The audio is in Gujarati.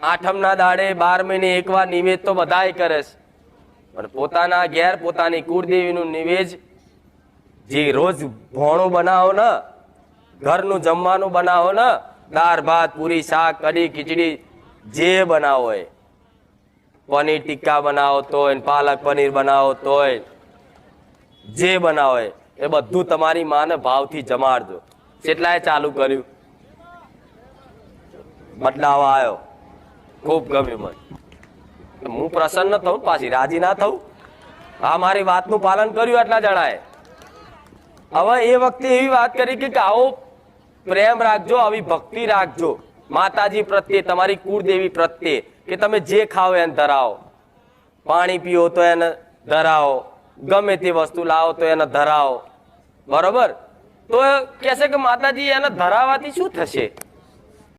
આઠમના દાડે 12 મહિને એકવાર નિવેદ તો બધાય કરે છે, પણ પોતાના ઘેર પોતાની કુળદેવીનું નિવેદ જે રોજ ભોણું બનાવો ને, ઘરનું જમવાનું બનાવો ને, દાળ ભાત પૂરી શાક કઢી ખીચડી જે બનાવો હોય, પનીર ટિક્કા બનાવો તોય, પાલક પનીર બનાવો તોય, જે બનાવો હોય એ બધું તમારી માને ભાવથી જમાડજો. કેટલાય ચાલુ કર્યું, બદલાવ આવ્યો, ખૂબ ગમ્યું મને. હું પ્રસન્ન થઉં, પાછી રાજી ના થઉં. આ મારી વાતનું પાલન કર્યું એટલા જણાએ. હવે એ વખતે એવી વાત કરી કે આવો પ્રેમ રાખજો, આવી ભક્તિ રાખજો માતાજી પ્રત્યે, તમારી કુળદેવી પ્રત્યે, કે તમે જે ખાઓ એને ધરાવો, પાણી પીવો તો એને ધરાવો, ગમે તે વસ્તુ લાવો તો એને ધરાવો. બરોબર? તો કહેશે કે માતાજી એને ધરાવવાથી શું થશે?